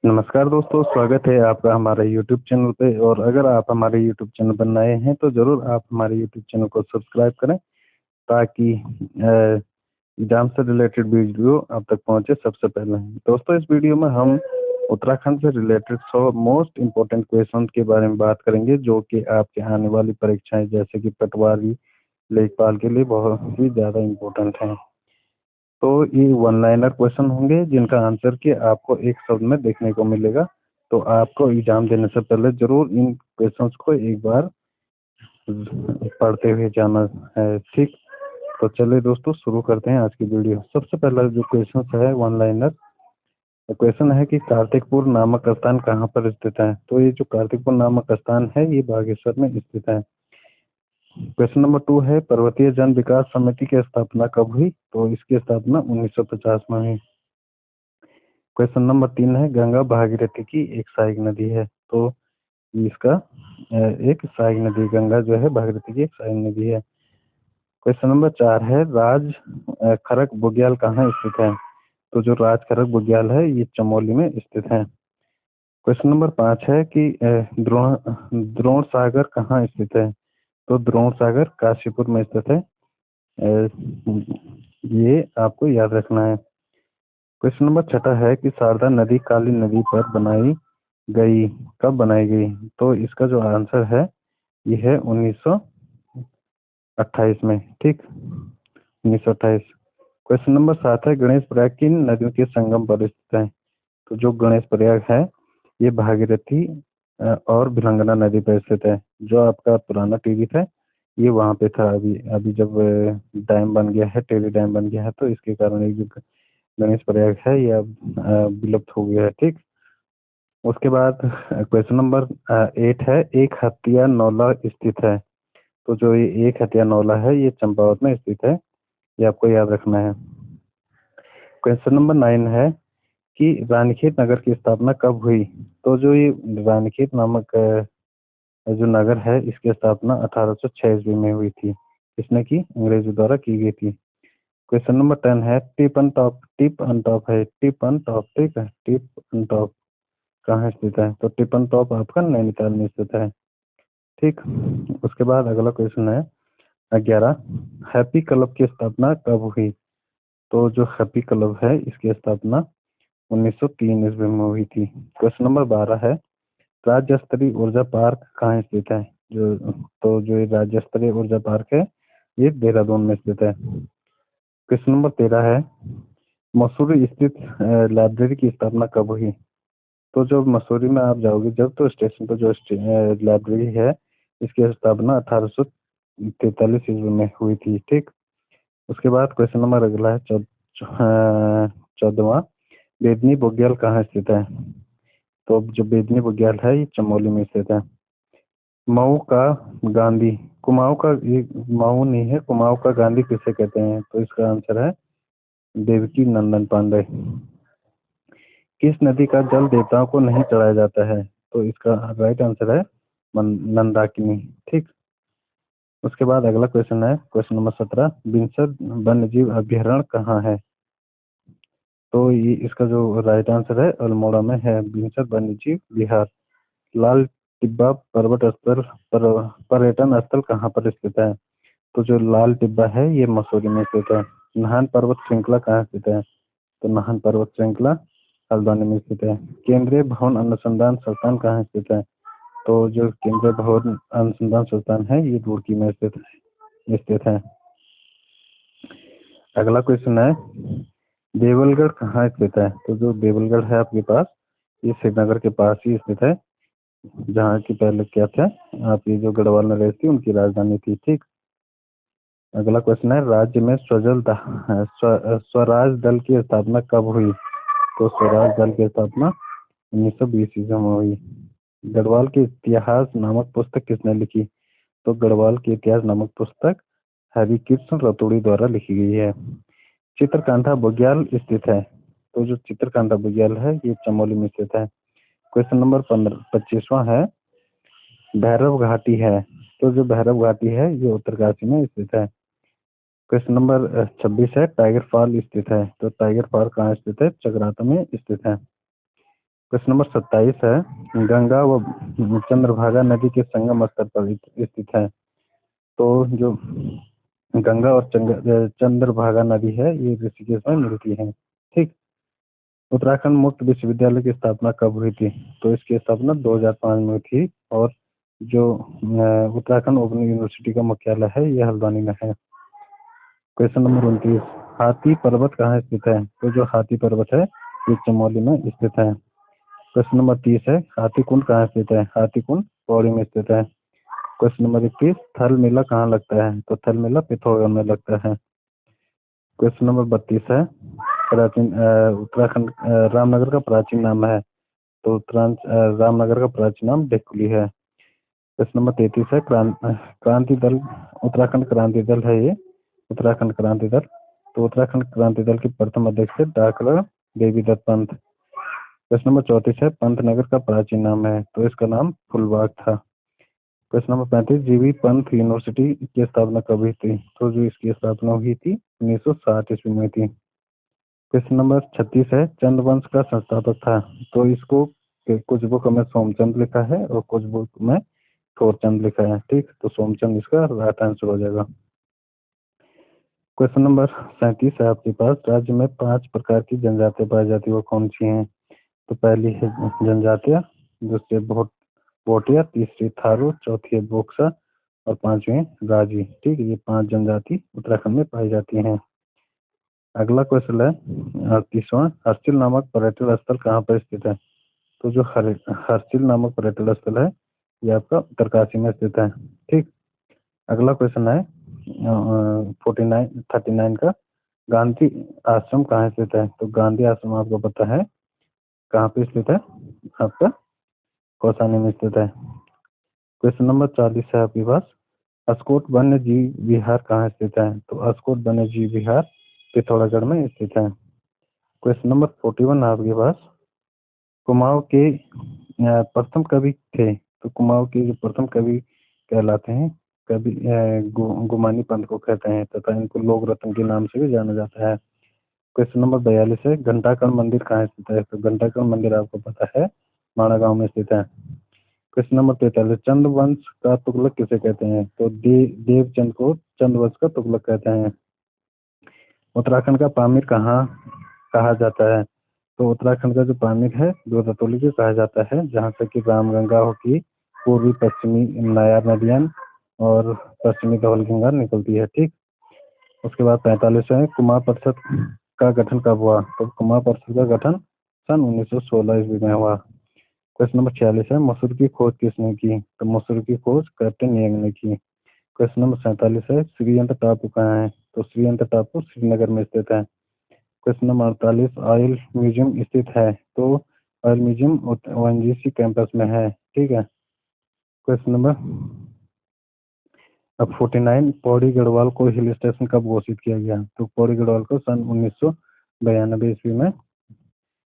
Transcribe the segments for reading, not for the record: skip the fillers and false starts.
नमस्कार दोस्तों, स्वागत है आपका हमारे यूट्यूब चैनल पे। और अगर आप हमारे यूट्यूब चैनल पर नए हैं तो ज़रूर आप हमारे यूट्यूब चैनल को सब्सक्राइब करें ताकि एग्ज़ाम से रिलेटेड वीडियो आप तक पहुंचे सबसे पहले। दोस्तों, इस वीडियो में हम उत्तराखंड से रिलेटेड 100 मोस्ट इम्पोर्टेंट क्वेश्चन के बारे में बात करेंगे जो कि आपके आने वाली परीक्षाएं जैसे कि पटवारी, लेखपाल के लिए बहुत ही ज़्यादा इम्पोर्टेंट हैं। तो ये वन लाइनर क्वेश्चन होंगे जिनका आंसर कि आपको एक शब्द में देखने को मिलेगा। तो आपको एग्जाम देने से पहले जरूर इन क्वेश्चंस को एक बार पढ़ते हुए जाना है, ठीक। तो चलिए दोस्तों, शुरू करते हैं आज की वीडियो। सबसे पहला जो क्वेश्चन है वन लाइनर क्वेश्चन है कि कार्तिकपुर नामक स्थान कहाँ पर स्थित है। तो ये जो कार्तिकपुर नामक स्थान है ये बागेश्वर में स्थित है। क्वेश्चन नंबर 2 है पर्वतीय जन विकास समिति की स्थापना कब हुई। तो इसकी स्थापना 1950 में हुई। क्वेश्चन नंबर 3 है गंगा भागीरथी की एक सहायक नदी है। तो इसका एक सहायक नदी, गंगा जो है भागीरथी की एक सहायक नदी है। क्वेश्चन नंबर 4 है राज खरक बुग्याल कहाँ स्थित है। तो जो राज खरक बुग्याल है ये चमोली में स्थित है। क्वेश्चन नंबर 5 है कि द्रोण द्रोण सागर कहाँ स्थित है। तो द्रोण सागर काशीपुर में स्थित है। ये आपको याद रखना है। क्वेश्चन नंबर 6 है कि शारदा नदी काली नदी पर बनाई गई, कब बनाई गई। तो इसका जो आंसर है ये है 1928 में, ठीक, 1928। क्वेश्चन नंबर 7 है गणेश प्रयाग किन नदियों के संगम पर स्थित है। तो जो गणेश प्रयाग है ये भागीरथी और भिलंगना नदी पर स्थित है। जो आपका पुराना टीवी था ये वहां पे था। अभी अभी जब डैम बन गया है, टेरी डैम बन गया है, तो इसके कारण ये जो गणेश प्रयाग है ये अब विलुप्त हो गया है, ठीक। उसके बाद क्वेश्चन नंबर 8 है एक हत्या नौला स्थित है। तो जो ये एक हत्या नौला है ये चंपावत में स्थित है, ये आपको याद रखना है। क्वेश्चन नंबर 9 है कि रानीखेत नगर की स्थापना कब हुई। तो जो ये रानीखेत नामक जो नगर है इसकी स्थापना 1806 ईस्वी में हुई थी। इसने की अंग्रेजों द्वारा की गई थी। क्वेश्चन नंबर 10 है टिप अन टॉप है, टिप अन टॉप, ठीक है, टिप अन टॉप कहाँ स्थित है। तो टिप अन टॉप आपका नैनीताल में स्थित है, ठीक। उसके बाद अगला क्वेश्चन है 11 हैप्पी क्लब की स्थापना कब हुई। तो जो हैप्पी क्लब है इसकी स्थापना 1903 ईस्वी में हुई थी। क्वेश्चन नंबर 12 है राज्य स्तरीय ऊर्जा पार्क कहाँ स्थित है। जो ये राज्य स्तरीय ऊर्जा पार्क है ये देहरादून में स्थित है। क्वेश्चन नंबर 13 है मसूरी स्थित लाइब्रेरी की स्थापना कब हुई। तो जो मसूरी में आप जाओगे जब तो स्टेशन पर जो लाइब्रेरी है इसकी स्थापना 1843 ईस्वी में हुई थी, ठीक। उसके बाद क्वेश्चन नंबर अगला है 14वां बेदनी बुग्याल कहाँ स्थित है। तो जो बेदनी बुग्याल है ये चमोली में स्थित है। मऊ का गांधी, कुमाऊं का, ये मऊ नहीं है, कुमाऊं का गांधी किसे कहते हैं। तो इसका आंसर है देवकी नंदन पांडे। किस नदी का जल देवताओं को नहीं चढ़ाया जाता है। तो इसका राइट आंसर है मंदाकिनी, ठीक। उसके बाद अगला क्वेश्चन है क्वेश्चन नंबर 17 बिनसर वन्य जीव अभ्यारण्य कहाँ है। तो ये इसका जो राइट आंसर है अल्मोड़ा में है बिनसर वन्य जीव विहार। लाल टिब्बा पर्वत स्थल पर्यटन स्थल कहाँ पर स्थित है। तो जो लाल टिब्बा है ये मसूरी में स्थित है। नाहन पर्वत श्रृंखला कहाँ स्थित है। तो नाहन पर्वत श्रृंखला हल्द्वानी में स्थित है। केंद्रीय भवन अनुसंधान संस्थान कहाँ स्थित है। तो जो केंद्रीय भवन अनुसंधान संस्थान है ये रुड़की में स्थित है। अगला क्वेश्चन है देवलगढ़ कहाँ स्थित है। तो जो देवलगढ़ है आपके पास ये श्रीनगर के पास ही स्थित है, जहाँ की पहले क्या था आपकी जो गढ़वाल नरेश थी उनकी राजधानी थी, ठीक। अगला क्वेश्चन है राज्य में स्वराज दल की स्थापना कब हुई। तो स्वराज दल की स्थापना 1920 ईस्वी में हुई। गढ़वाल के इतिहास नामक पुस्तक किसने लिखी। तो गढ़वाल के इतिहास नामक पुस्तक हरिकृष्ण रतोड़ी द्वारा लिखी गई है। चित्रकांठा बुग्याल स्थित है। तो जो चित्रकांठा बुग्याल है ये चमोली में स्थित है। क्वेश्चन नंबर 25वां है भैरव घाटी है। तो जो भैरव घाटी है ये उत्तरकाशी में स्थित है। क्वेश्चन नंबर 26 है टाइगर फॉल स्थित है। तो टाइगर फॉल कहाँ स्थित है, चकराता में स्थित है। क्वेश्चन नंबर 27 है, गंगा व चंद्रभागा नदी के संगम स्थल पर स्थित है। तो जो गंगा और चंद्रभागा नदी है ये ऋषिकेश में मिलती है। ठीक। उत्तराखंड मुक्त विश्वविद्यालय की स्थापना कब हुई थी? तो इसकी स्थापना 2005 में हुई थी। और जो उत्तराखंड ओपन यूनिवर्सिटी का मुख्यालय है ये हल्द्वानी में है। क्वेश्चन नंबर 29, हाथी पर्वत कहाँ स्थित है? तो जो हाथी पर्वत है ये चमोली में स्थित है। क्वेश्चन नंबर 30 है, हाथी कुंड कहाँ स्थित है? हाथी कुंड पौड़ी में स्थित है। क्वेश्चन नंबर 31, थल मेला कहाँ लगता है? तो थल मेला पिथौरागढ़ में लगता है। क्वेश्चन नंबर 32 है, प्राचीन उत्तराखंड रामनगर का प्राचीन नाम है। तो रामनगर का प्राचीन नाम डेकुली है। क्वेश्चन नंबर 33 है, क्रांति दल उत्तराखंड क्रांति दल है ये, उत्तराखंड क्रांति दल। तो उत्तराखंड क्रांति दल के प्रथम अध्यक्ष है डॉक्टर देवी दत्त पंत। क्वेश्चन नंबर 34 है, पंतनगर का प्राचीन नाम है। तो इसका नाम फुलबाग था। Question number 35, GB Pant university की स्थापना कब हुई थी? तो जो इसकी स्थापना हुई थी 1960 ईस्वी में थी। क्वेश्चन नंबर 36 है, चंद्रवंश का संस्थापक था। तो इसको कुछ बुक में सोमचंद लिखा है और कुछ बुक में थोरचंद लिखा है। ठीक, तो सोमचंद इसका राइट आंसर हो जाएगा। क्वेश्चन नंबर 37 है आपके पास, राज्य में 5 प्रकार की जनजातियां पाई जाती है, वो कौन सी हैं? तो पहली है जनजातियां, दूसरी भोटिया, तीसरी थारू, चौथी है बोक्सा और पांचवी है राजी। ठीक है, ये 5 जनजाति उत्तराखंड में पाई जाती हैं। अगला क्वेश्चन है 38वां, हर्सिल नामक पर्यटन स्थल कहाँ पर स्थित है? तो जो हर्सिल नामक पर्यटन स्थल है ये आपका उत्तरकाशी में स्थित है। ठीक। अगला क्वेश्चन है 39 का, गांधी आश्रम कहाँ स्थित है? तो गांधी आश्रम आपको पता है कहाँ पे स्थित है, आपका कौसानी में स्थित है। क्वेश्चन नंबर 40 है आपके पास, अस्कोट वन्य जीव विहार कहाँ स्थित है? तो अस्कोट वन्य जीव विहार पिथौरागढ़ में स्थित है। क्वेश्चन नंबर 41 है आपके पास, कुमाऊं के प्रथम कवि थे। तो कुमाऊं के जो प्रथम कवि कहलाते हैं, कवि गुमानी पंथ को कहते हैं तथा इनको लोक रत्न के नाम से भी जाना जाता है। क्वेश्चन नंबर 42 है, घंटाकर्ण मंदिर कहाँ स्थित है? तो घंटाकर्ण मंदिर आपको पता है माणा गांव में स्थित है। क्वेश्चन नंबर 43, चंद्रवंश का तुगलक किसे कहते हैं? तो देवचंद को चंद्रवंश का तुगलक कहते हैं। उत्तराखंड का पामीर कहाँ कहा जाता है? तो उत्तराखंड का जो पामीर है दूधतोली को कहा जाता है, जहाँ से कि रामगंगा होगी, पूर्वी पश्चिमी नायार नदियां और पश्चिमी धौलगंगा निकलती है। ठीक। उसके बाद 45 है, कुमार परिषद का गठन कब हुआ? तो कुमार परिषद का गठन सन 1916 ईस्वी में हुआ। क्वेश्चन नंबर 46 है, मसूर की खोज किसने की? तो मसूर की खोज कैप्टन यंग ने की। क्वेश्चन नंबर 47 है, श्रीयंत्र टापू कहाँ है? तो श्रीयंत्र टापू श्रीनगर में स्थित है। क्वेश्चन नंबर 48, ऑयल म्यूजियम स्थित है। तो ऑयल म्यूजियम ओएनजीसी कैंपस में है। ठीक है। क्वेश्चन नंबर अब 49, पौड़ी गढ़वाल को हिल स्टेशन कब घोषित किया गया? तो पौड़ी गढ़वाल को सन 1992 ईस्वी में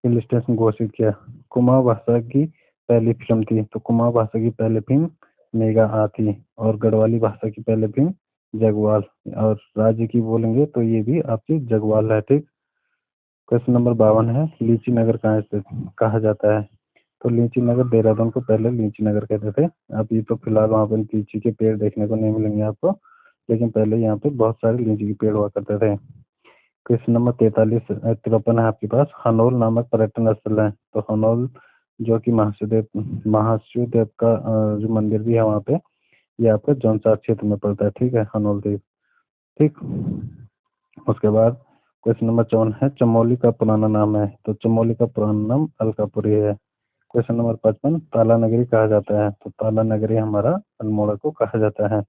हिल स्टेशन घोषित किया। कुमाऊं भाषा की पहली फिल्म थी। तो कुमाऊं भाषा की पहली फिल्म मेगा आ थी और गढ़वाली भाषा की पहली फिल्म जगवाल। और राज्य की बोलेंगे तो ये भी आपकी जगवाल है। ठीक। क्वेश्चन नंबर 52 है, लीची नगर कहाँ स्थित कहा जाता है? तो लीची नगर देहरादून को पहले लीची नगर कहते थे। अब ये तो फिलहाल वहाँ पे लीची के पेड़ देखने को नहीं मिलेंगे आपको, लेकिन पहले यहाँ पे बहुत सारे लीची के पेड़ हुआ करते थे। क्वेश्चन नंबर 53 है आपके पास, हनोल नामक पर्यटन स्थल है। तो हनोल जो कि महाशिव देव का जो मंदिर भी है वहाँ पे, ये आपका जौनसार क्षेत्र में पड़ता है। ठीक है, हनोल देव। ठीक। उसके बाद क्वेश्चन नंबर 54 है, चमोली का पुराना नाम है। तो चमोली का पुराना नाम अलकापुरी है। क्वेश्चन नंबर 55, ताला नगरी कहा जाता है। तो ताला नगरी हमारा अल्मोड़ा को कहा जाता है।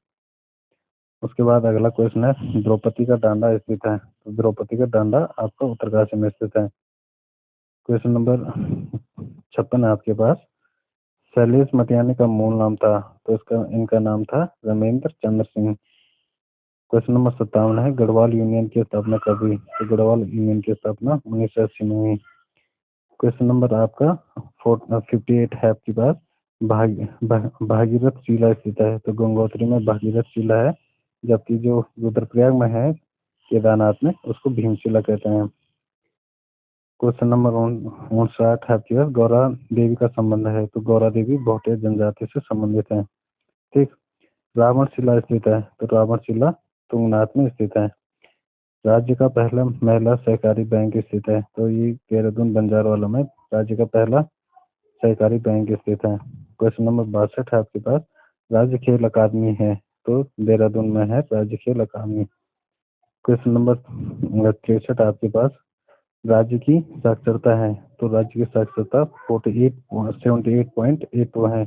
उसके बाद अगला क्वेश्चन है, द्रौपदी का डांडा स्थित है। तो द्रौपदी का डांडा आपका उत्तरकाशी में स्थित है। क्वेश्चन नंबर 56 है आपके पास, शैलेश मटियानी का मूल नाम था। तो इसका इनका नाम था रमेंद्र चंद्र सिंह। क्वेश्चन नंबर 57 है, गढ़वाल यूनियन की स्थापना कब हुई? तो गढ़वाल यूनियन की स्थापना 1980 में हुई। क्वेश्चन नंबर आपका 58 है आपके पास, भागीरथ शिला स्थित है। तो गंगोत्री में भागीरथ शिला है, जबकि जो रुद्रप्रयाग में है केदारनाथ में उसको भीमशिला कहते हैं। क्वेश्चन नंबर 59 है आपके पास, गौरा देवी का संबंध है। तो गौरा देवी भोटे जनजाति से संबंधित है। ठीक। रावणशिला स्थित है। तो रावणशिला तुंगनाथ में स्थित है। राज्य का पहला महिला सहकारी बैंक स्थित है। तो ये देहरादून बंजारवाला में राज्य का पहला सहकारी बैंक स्थित है। क्वेश्चन नंबर 62 है आपके पास, राज्य खेल अकादमी है। तो देहरादून में है राज्य खेल अकादमी। क्वेश्चन नंबर 63 आपके पास, राज्य की साक्षरता है। तो राज्य की साक्षरता 78.82 है।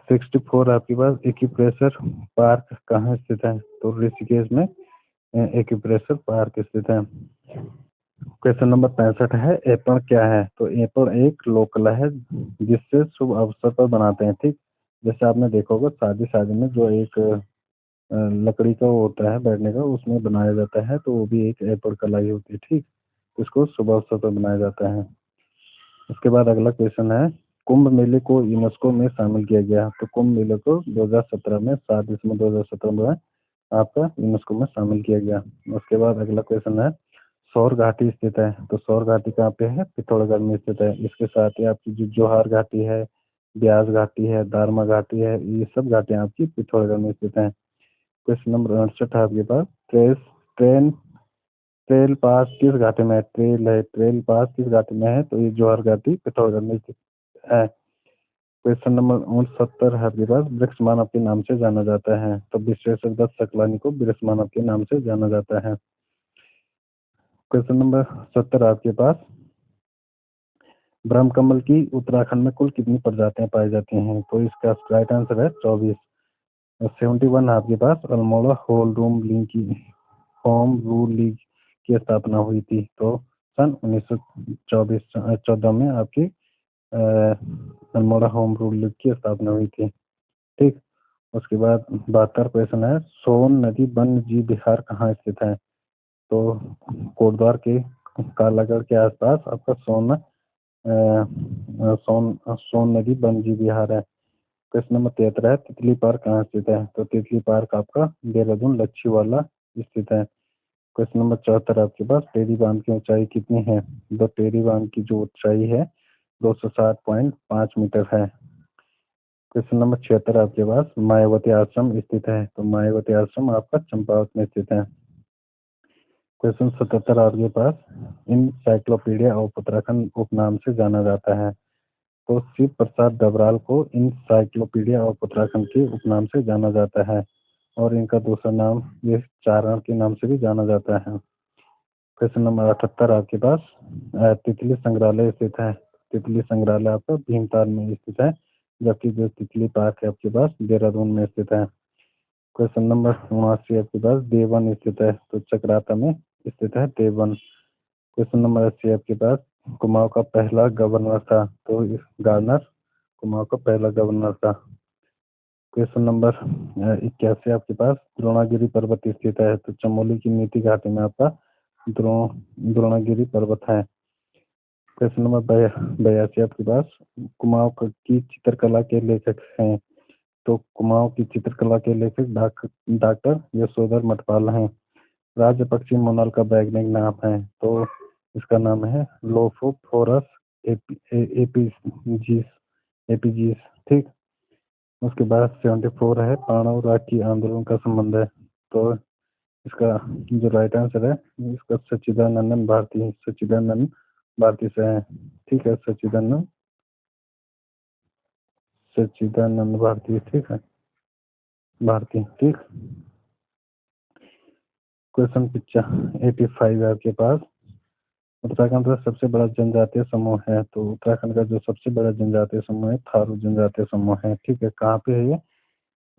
64 आपके पास, एक्यूप्रेशर पार्क कहाँ स्थित है। तो ऋषिकेश में एक्यूप्रेशर पार्क स्थित है। क्वेश्चन नंबर 65 है, एपण क्या है। तो एपण एक लोक कला है जिससे शुभ अवसर पर बनाते हैं। ठीक। जैसे आपने देखा होगा शादी में जो एक लकड़ी का वो होता है बैठने का, उसमें बनाया जाता है, तो वो भी एक एपण कला ही होती है। ठीक। इसको शुभ अवसर पर बनाया जाता है। उसके बाद अगला क्वेश्चन है, कुंभ मेले को यूनेस्को में शामिल किया गया। तो कुंभ मेले को 2017 में 7 दिसंबर 2017 में आपका यूनेस्को में शामिल किया गया। उसके बाद अगला क्वेश्चन है, सौर घाटी स्थित है। तो सौर घाटी कहाँ पे है, पिथौरागढ़ में स्थित है। इसके साथ ही आपकी जो जोहार घाटी है, ब्यास घाटी है, दारमा घाटी है, ये सब घाटियां आपकी पिथौरागढ़ में स्थित है। क्वेश्चन नंबर 68 है आपके पास, ट्रेन ट्रेल पास किस घाटी में है। ट्रेल पास किस घाटी में है। तो ये जोहार घाटी पिथौरागढ़ में स्थित है। क्वेश्चन नंबर 69 है आपके पास, वृक्ष मानव के नाम से जाना जाता है। तो विश्वेश्वर दत्त सकलानी को वृक्ष मानव के नाम से जाना जाता है। क्वेश्चन नंबर 70 आपके पास, ब्रह्मकमल की उत्तराखंड में कुल कितनी प्रजातियां पाई जाती हैं। तो इसका राइट आंसर है 24। 71 आपके पास, अल्मोड़ा होम रूल लीग की स्थापना हुई थी। तो सन 1914 में आपकी अल्मोड़ा होम रूल लीग की स्थापना हुई थी। ठीक। उसके बाद 72 क्वेश्चन है, सोन नदी वन्य जीव विहार कहाँ स्थित है। तो कोटद्वार के कालागढ़ के आसपास आपका सोन नदी वन्य जीव विहार है। क्वेश्चन नंबर 73 है, तितली पार्क कहाँ स्थित है। तो तितली पार्क आपका देहरादून लच्छीवाला स्थित है। क्वेश्चन नंबर 74 आपके पास, टेरी बांध की ऊंचाई कितनी है। तो टेरी बांध की जो ऊंचाई है 260.5 मीटर है। क्वेश्चन नंबर 76 आपके पास, मायावती आश्रम स्थित है। तो मायावती आश्रम आपका चंपावत में स्थित है। क्वेश्चन 77 आपके पास, इनसाइक्लोपीडिया ऑफ उत्तराखंड उपनाम से जाना जाता है। तो शिव प्रसाद डबराल को इनसाइक्लोपीडिया ऑफ उत्तराखंड के उपनाम से जाना जाता है, और इनका दूसरा नाम ये चारण के नाम से भी जाना जाता है। क्वेश्चन नंबर 78 आपके पास, तितली संग्रहालय स्थित है। तितली संग्रहालय आपका भीमताल में स्थित है, जबकि जो तितली पार्क है आपके पास देहरादून में स्थित है। क्वेश्चन नंबर 79 आपके पास, देवन स्थित है। तो चक्राता में स्थित है देवन। क्वेश्चन नंबर 80 आपके पास, कुमाऊं का पहला गवर्नर था। तो गार्नर कुमाऊं का पहला गवर्नर था। क्वेश्चन नंबर 81 आपके पास, द्रोणागिरी पर्वत स्थित है। तो चमोली की नीति घाटी में आपका द्रोणागिरी पर्वत है। क्वेश्चन नंबर 82 आपके पास, कुमाऊं की चित्रकला के लेखक हैं। तो कुमाऊं की चित्रकला के लेखक डॉक्टर यशोधर मठपाल हैं। राज्य पक्षी मोनाल का वैज्ञानिक नाम है। तो इसका नाम है लोफोफोरस एपीजीस एपीजीस। ठीक। उसके बाद 74 है, मानव राखी आंदोलन का संबंध है। तो इसका जो राइट आंसर है इसका सच्चिदानंद भारती से है। ठीक है, सच्चिदानंद भारती। ठीक है, भारती। ठीक। क्वेश्चन 85 है आपके पास, उत्तराखंड का सबसे बड़ा जनजातीय समूह है। तो उत्तराखंड का जो सबसे बड़ा जनजातीय समूह है थारू जनजातीय समूह है। ठीक है, कहाँ पे है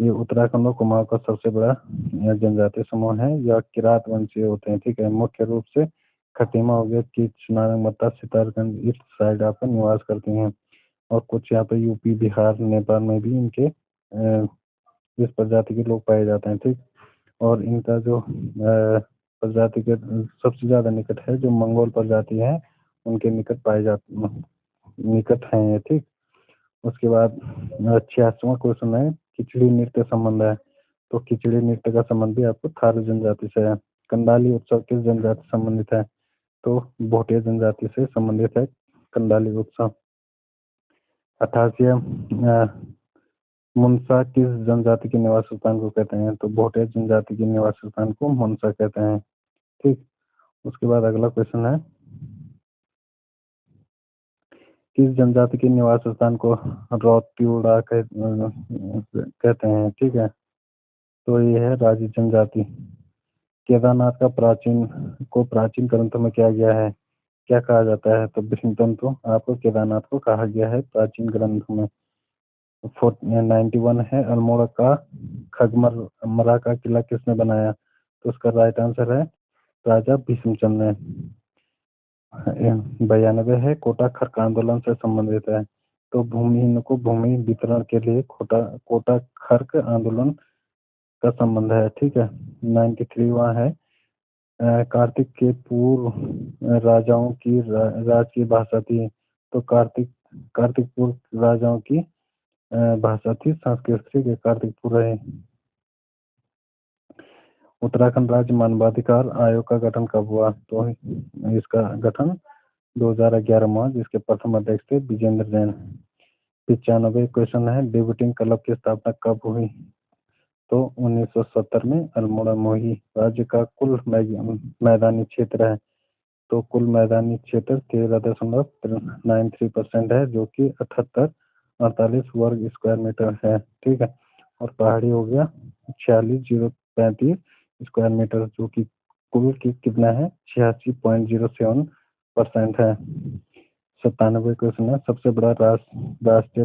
ये उत्तराखंड और कुमाऊं का सबसे बड़ा जनजातीय समूह है। यह किरात वंशीय होते हैं। ठीक है, मुख्य रूप से खटीमा हो गया, कीच, नारंगमत्ता, सितारगंज इस साइड आपका निवास करती हैं, और कुछ यहाँ पे यूपी, बिहार, नेपाल में भी इनके इस प्रजाति के लोग पाए जाते हैं। ठीक। और इनका जो प्रजाति के सबसे ज्यादा निकट है जो मंगोल प्रजाति है, उनके निकट पाए जाते निकट है ये। ठीक। उसके बाद 86वां क्वेश्चन है, खिचड़ी नृत्य संबंध है। तो खिचड़ी नृत्य का संबंध भी आपको थारू जनजाति से है। कंडाली उत्सव किस जनजाति से संबंधित है। तो भोटिया जनजाति से संबंधित है कंडाली उत्सव। 88 मुनसा किस जनजाति के निवास स्थान को कहते हैं? तो भोटिया जनजाति के निवास स्थान को मुनसा कहते हैं। ठीक, उसके बाद अगला क्वेश्चन है, किस जनजाति के निवास स्थान को रौत्युड़ा कहते हैं? ठीक है, तो ये है राजी जनजाति। केदारनाथ का प्राचीन ग्रंथों में क्या गया है, क्या कहा जाता है? तो विष्णुतंतु आपको केदारनाथ को कहा गया है प्राचीन ग्रंथों में। 91 है, अल्मोड़ा का खगमरा का किला किसने बनाया? तो उसका राइट आंसर है राजा भीष्मचंद्र ने। 92 है, कोटा खर्क आंदोलन से संबंधित है। तो भूमिहीनों को भूमि वितरण के लिए कोटा खर्क आंदोलन का संबंध है। ठीक है, 93 वहाँ है, कार्तिक के पूर्व राजाओं की राज की भाषा थी। तो कार्तिक पूर्व राजाओं की भाषा थी संस्कृत। ठीक है, कार्तिकपुर है। उत्तराखंड राज्य मानवाधिकार आयोग का गठन कब हुआ? तो इसका गठन 2011 में, जिसके प्रथम अध्यक्ष थे विजेंद्र जैन। 95 क्वेश्चन है, डिबेटिंग क्लब की स्थापना कब हुई? तो 1970 में अल्मोड़ा में हुई। राज्य का कुल मैदानी क्षेत्र है, तो कुल मैदानी क्षेत्र 13.93% है, जो कि 78.48 वर्ग स्क्वायर मीटर है। ठीक है, और पहाड़ी हो गया 46,035 स्क्वायर मीटर, जो कि कुल की कितना है 86.07% है। 97 क्वेश्चन है, सबसे बड़ा राष्ट्रीय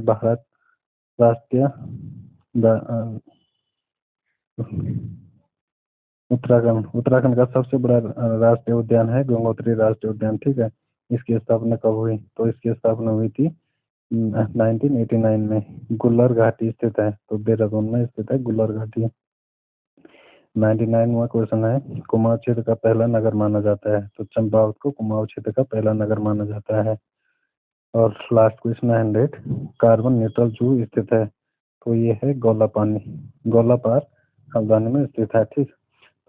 उत्तराखंड का सबसे बड़ा राष्ट्रीय उद्यान है गंगोत्री राष्ट्रीय उद्यान। ठीक है, इसकी स्थापना कब हुई? तो इसकी स्थापना हुई थी 1989 में। गुल्लर घाटी स्थित है, तो देहरादून में स्थित है गुल्लर घाटी। 99वां क्वेश्चन है, कुमाऊं क्षेत्र का पहला नगर माना जाता है? तो चंपावत को कुमाऊं क्षेत्र का पहला नगर माना जाता है। और लास्ट क्वेश्चन है 100, कार्बन न्यूट्रल जू स्थित है? तो ये है गोलापार हल्द्वानी में स्थित है। ठीक,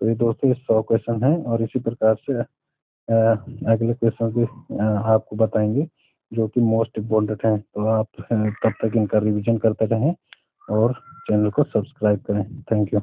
तो ये दोस्तों 100 क्वेश्चन है, और इसी प्रकार से अगले क्वेश्चन भी आपको बताएंगे जो कि मोस्ट इम्पोर्टेंट हैं। तो आप तब तक इनका रिवीजन करते रहें और चैनल को सब्सक्राइब करें। Thank you.